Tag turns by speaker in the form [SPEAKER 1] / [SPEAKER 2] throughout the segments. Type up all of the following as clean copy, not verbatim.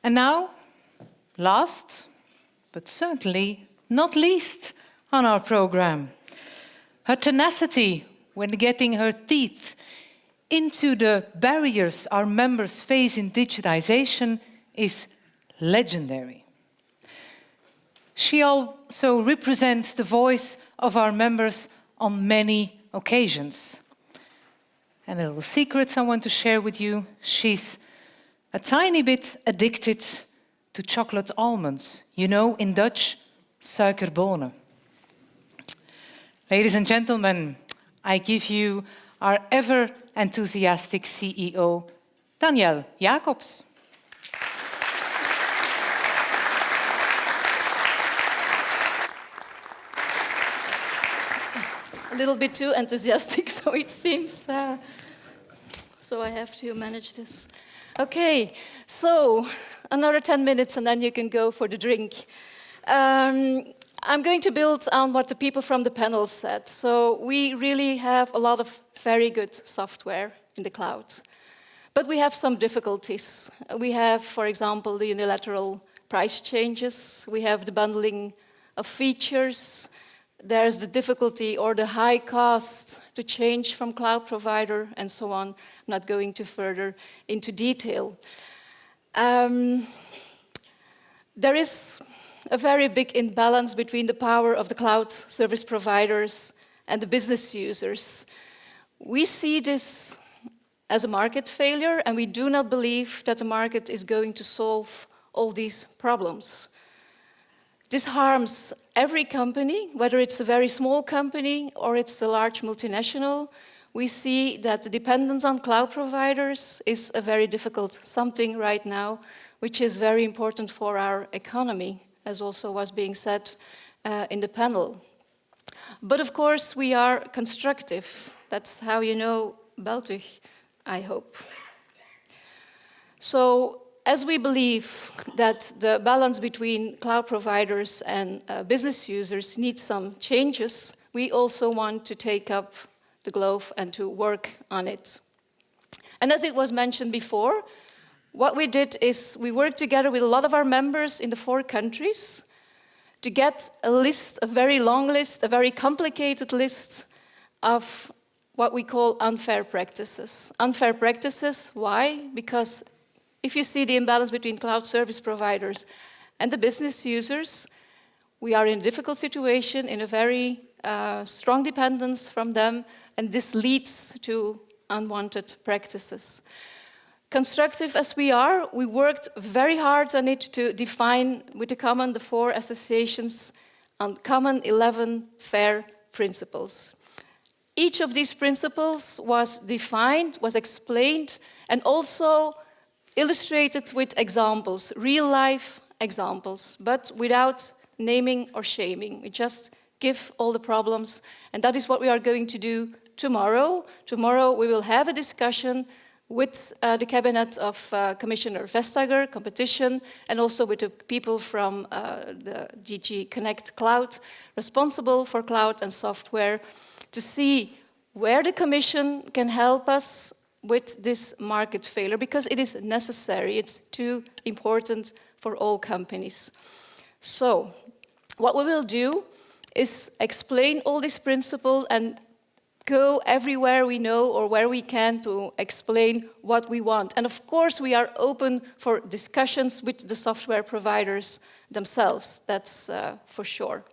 [SPEAKER 1] And now, last, but certainly not least on our program, her tenacity when getting her teeth into the barriers our members face in digitization is legendary. She also represents the voice of our members on many occasions. And a little secret I want to share with you, she's a tiny bit addicted to chocolate almonds. You know, in Dutch, suikerbonen. Ladies and gentlemen, I give you our ever-enthusiastic CEO, Danielle Jacobs.
[SPEAKER 2] A little bit too enthusiastic, so it seems. So I have to manage this. Okay, so another 10 minutes and then you can go for the drink. I'm going to build on what the people from the panel said. So we really have a lot of very good software in the cloud. But we have some difficulties. We have, for example, the unilateral price changes. We have the bundling of features. There's the difficulty or the high cost to change from cloud provider and so on. I'm not going to further into detail. There is a very big imbalance between the power of the cloud service providers and the business users. We see this as a market failure, and we do not believe that the market is going to solve all these problems. This harms every company, whether it's a very small company or it's a large multinational. We see that the dependence on cloud providers is a very difficult something right now, which is very important for our economy, as also was being said in the panel. But of course, we are constructive. That's how you know Beltug, I hope. So, as we believe that the balance between cloud providers and business users needs some changes, we also want to take up the glove and to work on it. And as it was mentioned before, what we did is we worked together with a lot of our members in the 4 countries to get a list, a very long list, a very complicated list of what we call unfair practices. Unfair practices, why? Because if you see the imbalance between cloud service providers and the business users, we are in a difficult situation, in a very strong dependence from them, and this leads to unwanted practices. Constructive as we are, we worked very hard on it to define with the 4 associations, on common 11 fair principles. Each of these principles was defined, was explained, and also illustrated with examples, real-life examples, but without naming or shaming. We just give all the problems, and that is what we are going to do tomorrow. Tomorrow we will have a discussion with the cabinet of Commissioner Vestager, competition, and also with the people from the DG Connect Cloud, responsible for cloud and software, to see where the Commission can help us with this market failure, because it is necessary. It's too important for all companies. So, what we will do is explain all these principles and go everywhere we know or where we can to explain what we want. And of course, we are open for discussions with the software providers themselves, that's for sure.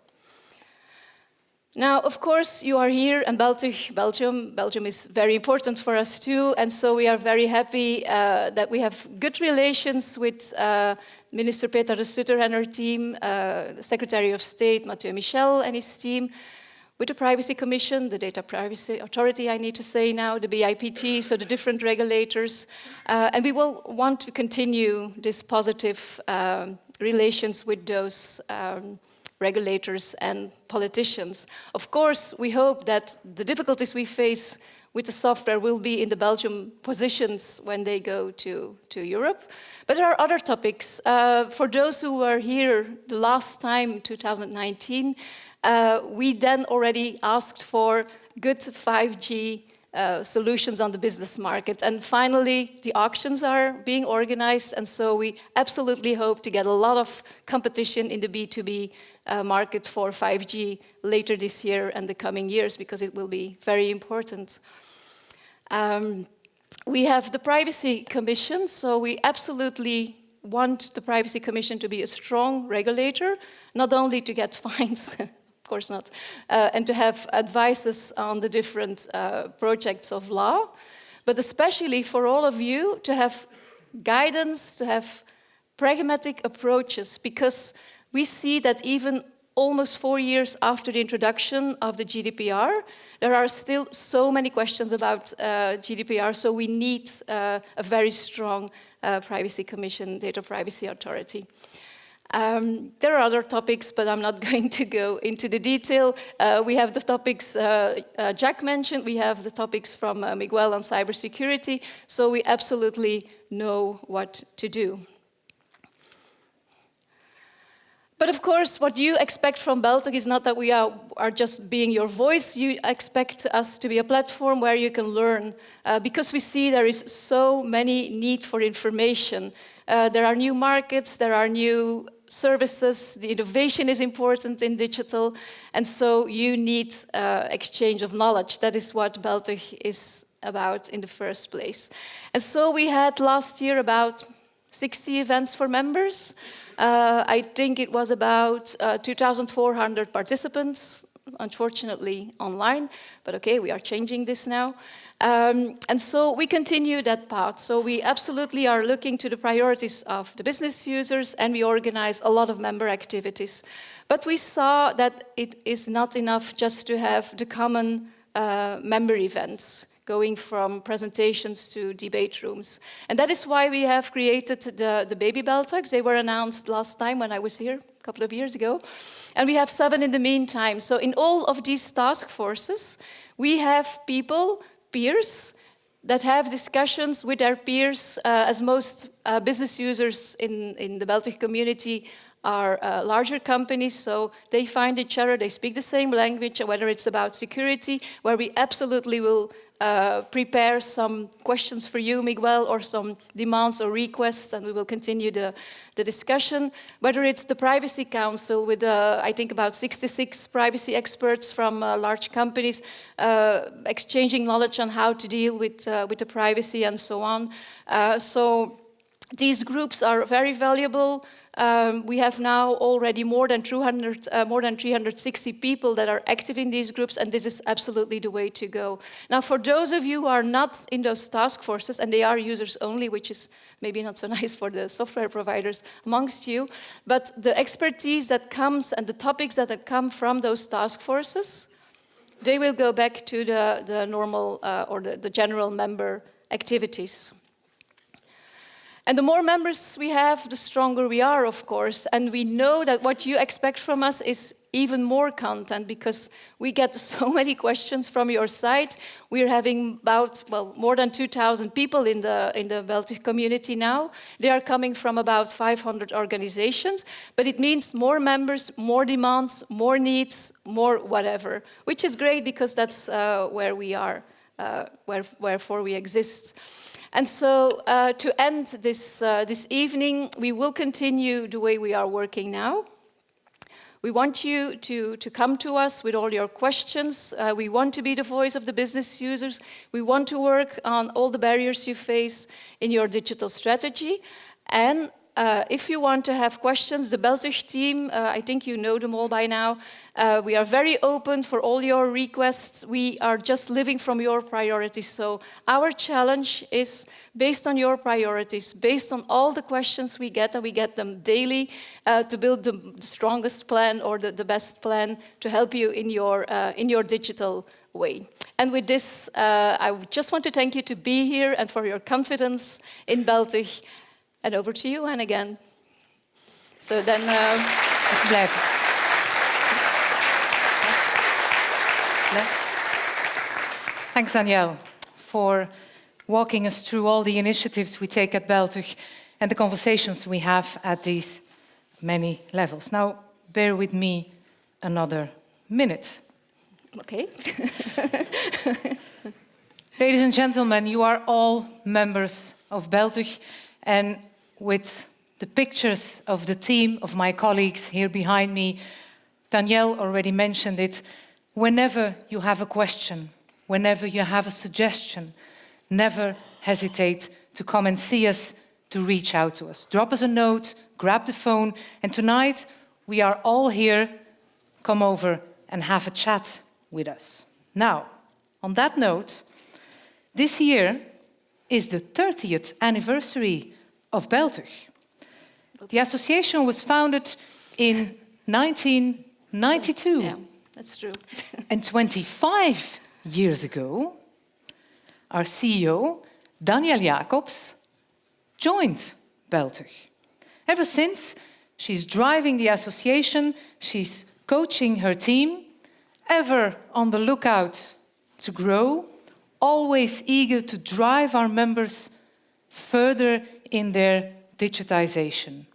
[SPEAKER 2] Now, of course, you are here in Beltug, Belgium. Belgium is very important for us too, and so we are very happy that we have good relations with Minister Peter de Sutter and her team, the Secretary of State Mathieu Michel and his team, with the Privacy Commission, the Data Privacy Authority, I need to say now, the BIPT, so the different regulators, and we will want to continue this positive relations with those regulators and politicians. Of course, we hope that the difficulties we face with the software will be in the Belgian positions when they go to Europe. But there are other topics. For those who were here the last time, 2019, we then already asked for good 5G solutions on the business market. And finally, the auctions are being organized, and so we absolutely hope to get a lot of competition in the B2B market for 5G later this year and the coming years, because it will be very important. We have the Privacy Commission, so we absolutely want the Privacy Commission to be a strong regulator, not only to get fines, of course not, and to have advices on the different projects of law, but especially for all of you to have guidance, to have pragmatic approaches, because we see that even almost 4 years after the introduction of the GDPR, there are still so many questions about GDPR, so we need a very strong Privacy Commission, Data Privacy Authority. There are other topics, but I'm not going to go into the detail. We have the topics Jack mentioned. We have the topics from Miguel on cybersecurity, so we absolutely know what to do. But of course, what you expect from Beltug is not that we are just being your voice. You expect us to be a platform where you can learn, because we see there is so many need for information. There are new markets, there are new services, the innovation is important in digital, and so you need exchange of knowledge. That is what Beltug is about in the first place. And so we had last year about 60 events for members. I think it was about 2,400 participants, unfortunately online, but okay, we are changing this now. And so we continue that path. So we absolutely are looking to the priorities of the business users, and we organize a lot of member activities. But we saw that it is not enough just to have the common member events, going from presentations to debate rooms. And that is why we have created the baby Beltugs. They were announced last time when I was here a couple of years ago. And we have 7 in the meantime. So in all of these task forces, we have people, peers, that have discussions with their peers, as most business users in the Beltug community are larger companies, so they find each other, they speak the same language, whether it's about security, where we absolutely will prepare some questions for you, Miguel, or some demands or requests, and we will continue the discussion. Whether it's the Privacy Council with, I think, about 66 privacy experts from large companies, exchanging knowledge on how to deal with the privacy and so on. So these groups are very valuable. We have now already more than 360 people that are active in these groups, and this is absolutely the way to go. Now, for those of you who are not in those task forces, and they are users only, which is maybe not so nice for the software providers amongst you, but the expertise that comes and the topics that come from those task forces, they will go back to the normal or the general member activities. And the more members we have, the stronger we are, of course. And we know that what you expect from us is even more content, because we get so many questions from your side. We're having about, well, more than 2,000 people in the Beltug community now. They are coming from about 500 organizations, but it means more members, more demands, more needs, more whatever, which is great because that's where we are, wherefore we exist. And so to end this evening, we will continue the way we are working now. We want you to come to us with all your questions. We want to be the voice of the business users. We want to work on all the barriers you face in your digital strategy. And if you want to have questions, the Beltug team, I think you know them all by now. We are very open for all your requests. We are just living from your priorities. So our challenge is based on your priorities, based on all the questions we get, and we get them daily, to build the strongest plan or the best plan to help you in your digital way. And with this, I just want to thank you to be here and for your confidence in Beltug. And over to you, Anne, again. So then...
[SPEAKER 1] Thanks, Danielle, for walking us through all the initiatives we take at Beltug and the conversations we have at these many levels. Now, bear with me another minute.
[SPEAKER 2] Okay.
[SPEAKER 1] Ladies and gentlemen, you are all members of Beltug, and with the pictures of the team, of my colleagues here behind me, Danielle already mentioned it, whenever you have a question, whenever you have a suggestion, never hesitate to come and see us, to reach out to us. Drop us a note, grab the phone, and tonight we are all here. Come over and have a chat with us. Now, on that note, this year is the 30th anniversary of Beltug. The association was founded in 1992.
[SPEAKER 2] Yeah, that's true.
[SPEAKER 1] And 25 years ago, our CEO, Danielle Jacobs, joined Beltug. Ever since, she's driving the association, she's coaching her team, ever on the lookout to grow, always eager to drive our members further in their digitization.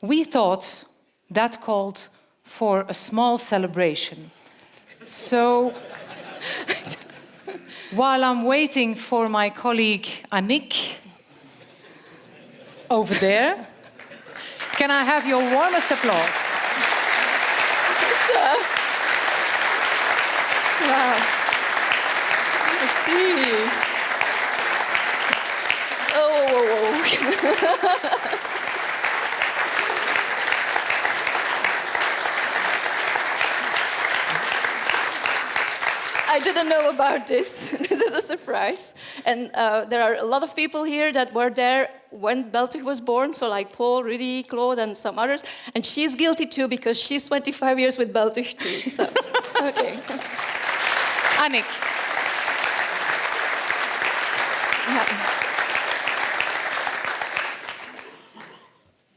[SPEAKER 1] We thought that called for a small celebration. So, while I'm waiting for my colleague Annick over there, can I have your warmest applause?
[SPEAKER 2] Wow. Merci. Oh. I didn't know about this. This is a surprise. And there are a lot of people here that were there when Beltug was born, so like Paul, Rudy, Claude, and some others. And she's guilty too, because she's 25 years with Beltug too. So, okay.
[SPEAKER 1] Annick.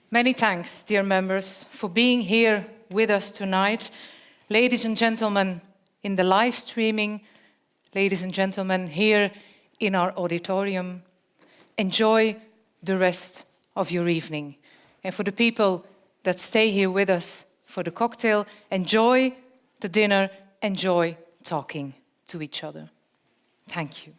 [SPEAKER 1] Many thanks, dear members, for being here with us tonight. Ladies and gentlemen, in the live streaming, ladies and gentlemen, here in our auditorium, enjoy the rest of your evening. And for the people that stay here with us for the cocktail, enjoy the dinner, enjoy talking to each other. Thank you.